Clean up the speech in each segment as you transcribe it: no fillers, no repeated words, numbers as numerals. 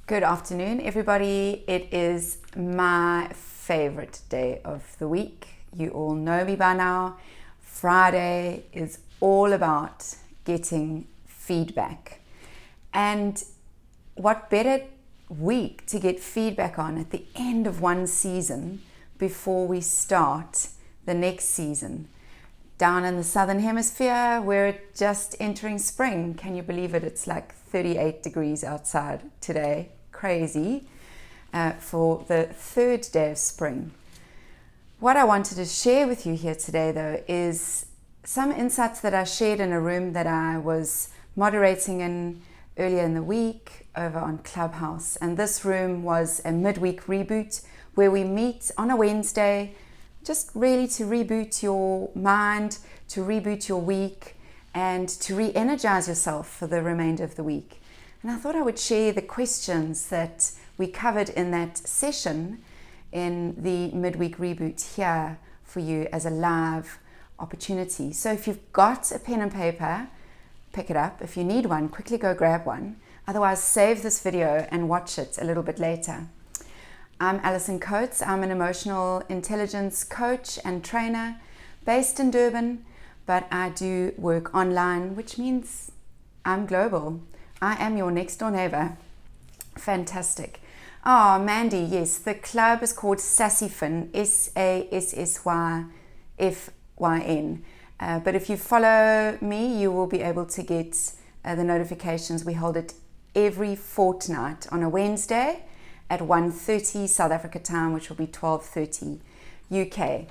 Good afternoon, everybody. It is my favorite day of the week. You all know me by now. Friday is all about getting feedback. And what better week to get feedback on at the end of one season before we start the next season. Down in the southern hemisphere, we're just entering spring. Can you believe it? It's like 38 degrees outside today. Crazy for the third day of spring. What I wanted to share with you here today, though, is some insights that I shared in a room that I was moderating in earlier in the week over on Clubhouse. And this room was a midweek reboot where we meet on a Wednesday just really to reboot your mind, to reboot your week, and to re-energize yourself for the remainder of the week. And I thought I would share the questions that we covered in that session in the midweek reboot here for you as a live opportunity. So if you've got a pen and paper, pick it up. If you need one, quickly go grab one. Otherwise, save this video and watch it a little bit later. I'm Alison Coates. I'm an emotional intelligence coach and trainer based in Durban, but I do work online, which means I'm global. I am your next door neighbor. Fantastic. Oh, Mandy, yes, the club is called Sassyfin, Sassyfyn. But if you follow me, you will be able to get the notifications. We hold it every fortnight on a Wednesday at 1:30 South Africa time, which will be 12:30 UK.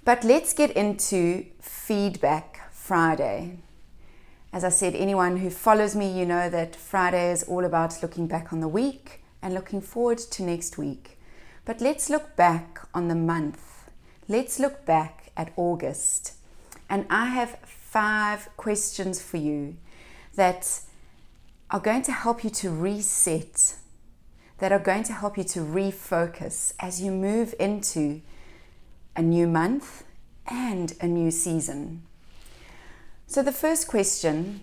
But let's get into Feedback Friday. As I said, anyone who follows me, you know that Friday is all about looking back on the week and looking forward to next week. But let's look back on the month. Let's look back at August. And I have 5 questions for you that are going to help you to reset, that are going to help you to refocus as you move into a new month and a new season. So the first question,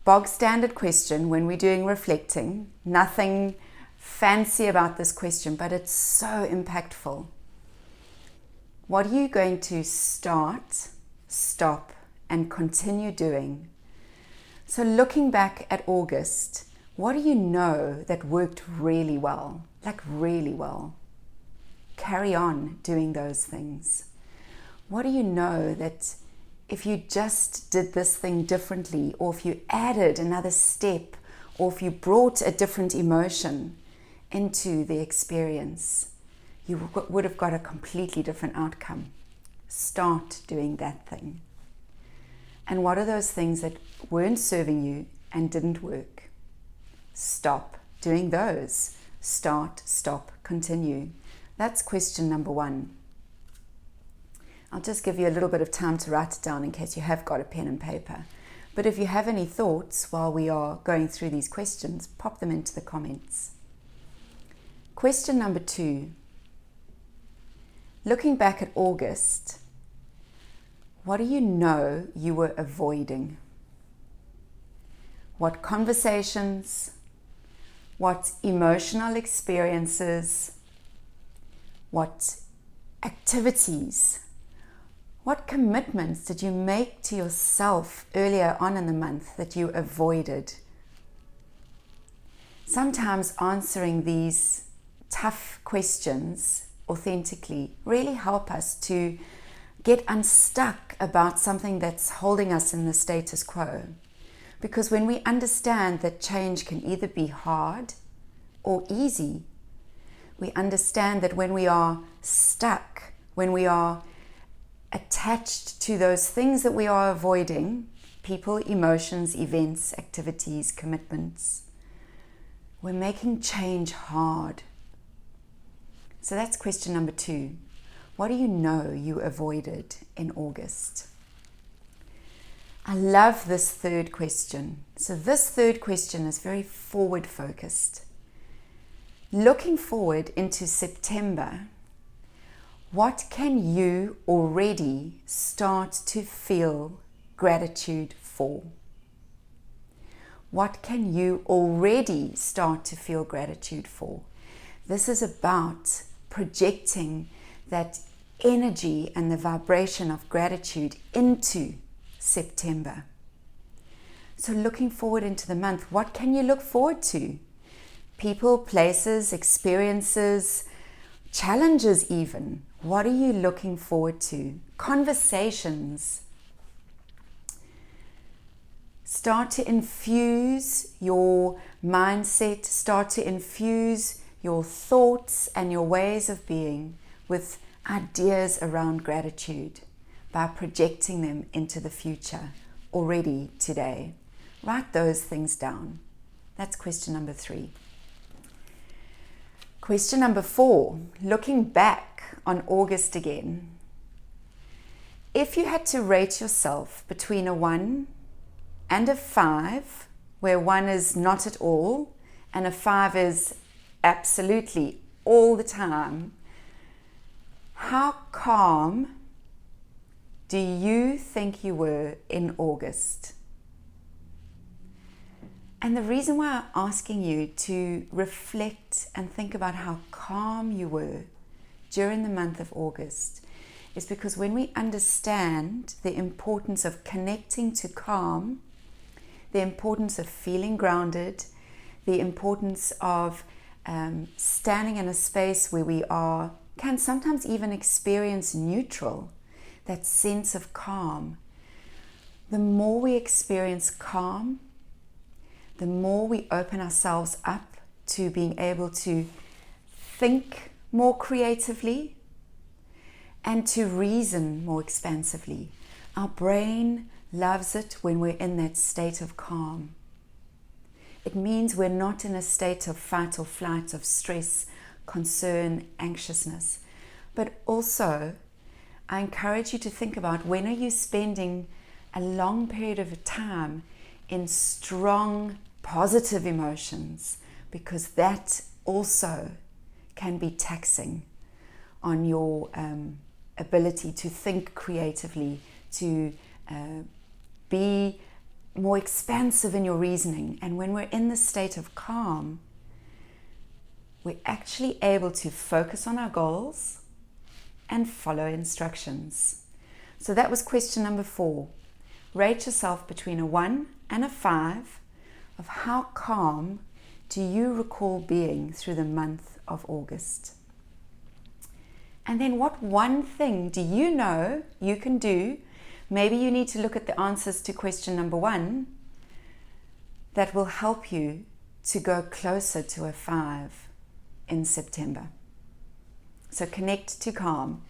bog standard question when we're doing reflecting, nothing fancy about this question, but it's so impactful. What are you going to start, stop, and continue doing? So looking back at August, what do you know that worked really well? Like really well. Carry on doing those things. What do you know that if you just did this thing differently, or if you added another step, or if you brought a different emotion into the experience, you would have got a completely different outcome? Start doing that thing. And what are those things that weren't serving you and didn't work? Stop doing those. Start, stop, continue. That's question number 1. I'll just give you a little bit of time to write it down in case you have got a pen and paper. But if you have any thoughts while we are going through these questions, pop them into the comments. Question number 2. Looking back at August, what do you know you were avoiding? What conversations, what emotional experiences, what activities, what commitments did you make to yourself earlier on in the month that you avoided? Sometimes answering these tough questions authentically really help us to get unstuck about something that's holding us in the status quo. Because when we understand that change can either be hard or easy, we understand that when we are stuck, when we are attached to those things that we are avoiding, people, emotions, events, activities, commitments, we're making change hard. So that's question number 2. What do you know you avoided in August? I love this third question. So this third question is very forward focused. Looking forward into September, what can you already start to feel gratitude for? What can you already start to feel gratitude for? This is about projecting that energy and the vibration of gratitude into September. So looking forward into the month, what can you look forward to? People, places, experiences, challenges even. What are you looking forward to? Conversations. Start to infuse your mindset, start to infuse your thoughts and your ways of being with ideas around gratitude by projecting them into the future already today. Write those things down. That's question number 3. Question number 4, looking back on August again. If you had to rate yourself between a 1 and a 5, where 1 is not at all and a 5 is absolutely all the time, how calm do you think you were in August? And the reason why I'm asking you to reflect and think about how calm you were during the month of August is because when we understand the importance of connecting to calm, the importance of feeling grounded, the importance of standing in a space where we can sometimes even experience neutral, that sense of calm. The more we experience calm, the more we open ourselves up to being able to think more creatively and to reason more expansively. Our brain loves it when we're in that state of calm. It means we're not in a state of fight or flight, of stress, concern, anxiousness. But also, I encourage you to think about, when are you spending a long period of time in strong, positive emotions? Because that also can be taxing on your ability to think creatively, to be more expansive in your reasoning. And when we're in the state of calm, we're actually able to focus on our goals and follow instructions. So that was question number 4. Rate yourself between a 1 and a 5 of how calm do you recall being through the month of August. And then what one thing do you know you can do? Maybe you need to look at the answers to question number 1 that will help you to go closer to a 5 in September. So connect to calm.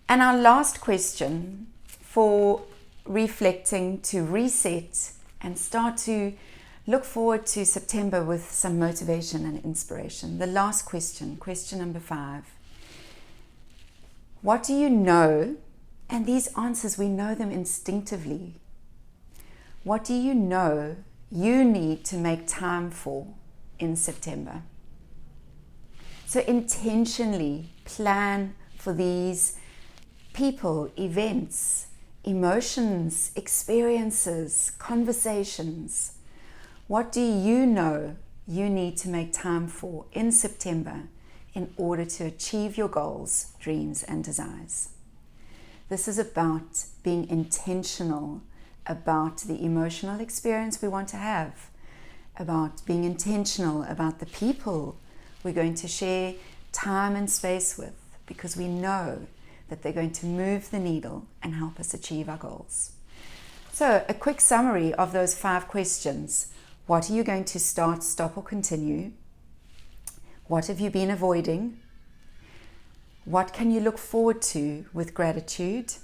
And our last question for reflecting, to reset and start to look forward to September with some motivation and inspiration. The last question, question number 5. What do you know? And these answers, we know them instinctively. What do you know you need to make time for in September? So intentionally plan for these people, events, emotions, experiences, conversations. What do you know you need to make time for in September in order to achieve your goals, dreams, and desires? This is about being intentional about the emotional experience we want to have, about being intentional about the people we're going to share time and space with, because we know that they're going to move the needle and help us achieve our goals. So a quick summary of those 5 questions. What are you going to start, stop, or continue? What have you been avoiding? What can you look forward to with gratitude?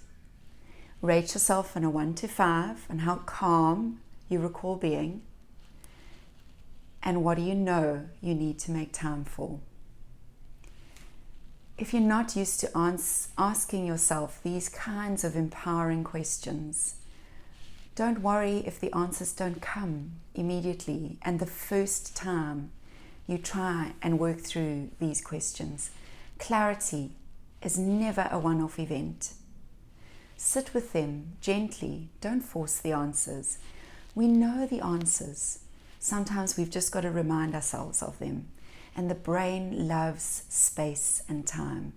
Rate yourself on a 1 to 5 and how calm you recall being. And what do you know you need to make time for? If you're not used to asking yourself these kinds of empowering questions, don't worry if the answers don't come immediately and the first time you try and work through these questions. Clarity is never a one-off event. Sit with them gently. Don't force the answers. We know the answers. Sometimes we've just got to remind ourselves of them. And the brain loves space and time.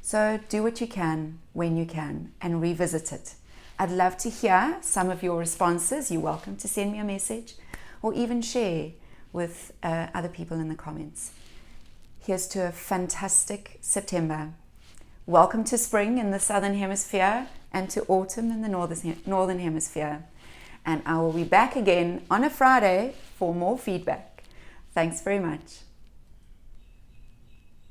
So do what you can, when you can, and revisit it. I'd love to hear some of your responses. You're welcome to send me a message or even share with other people in the comments. Here's to a fantastic September. Welcome to spring in the Southern Hemisphere and to autumn in the Northern Hemisphere. And I will be back again on a Friday for more feedback. Thanks very much.